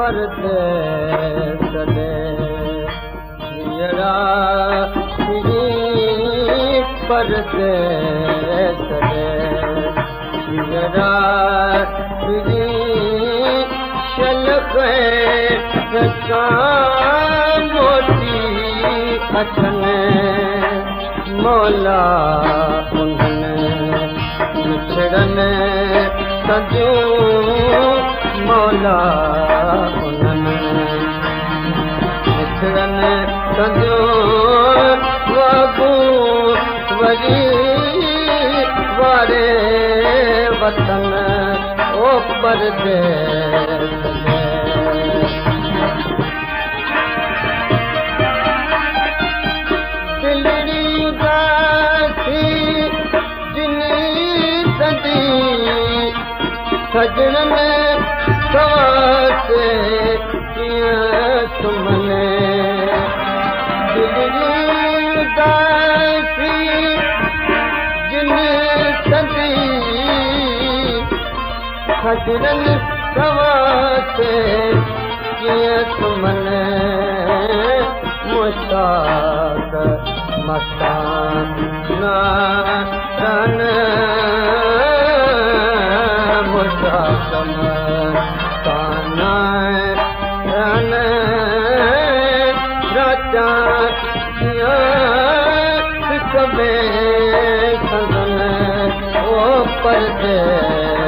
परदेस दे हीरा परदेस दे हीरा शलख मोती अचने मौला उन्हनि मिठड़नि सदियूं मौला उन्हनि मिठड़नि सदियूं वागूं वरी वारे वतन ओ परदेस दिलड़ी उदासी जिनी सदी सजन में सवासे कीअं सुमने दिलड़ी उदासी जिनी सदी सजन सवासे कीअं सुमने मुश्ताक मस्ताना रन मुश्ताक मस्ताना रन राजा कबे संगन ओ परदेस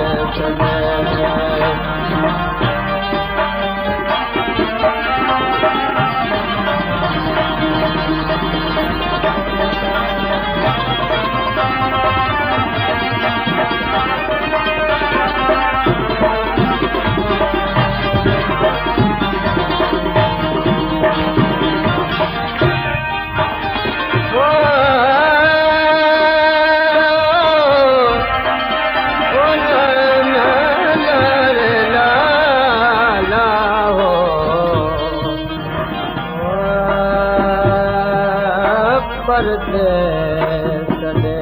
परदेस दे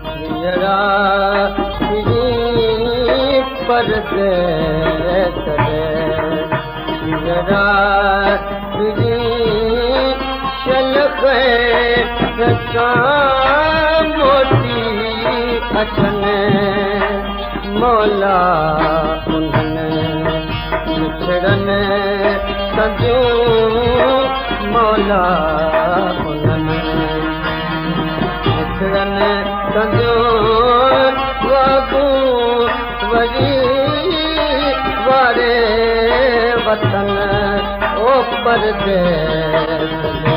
हीरा परदेस दे हीरा शलख मोती अचने मौला उन्हनि मिठड़नि सदियूं मौला उन्हनि मिठड़नि सदियूं वागूं वरी वारे वतन ओ परदेस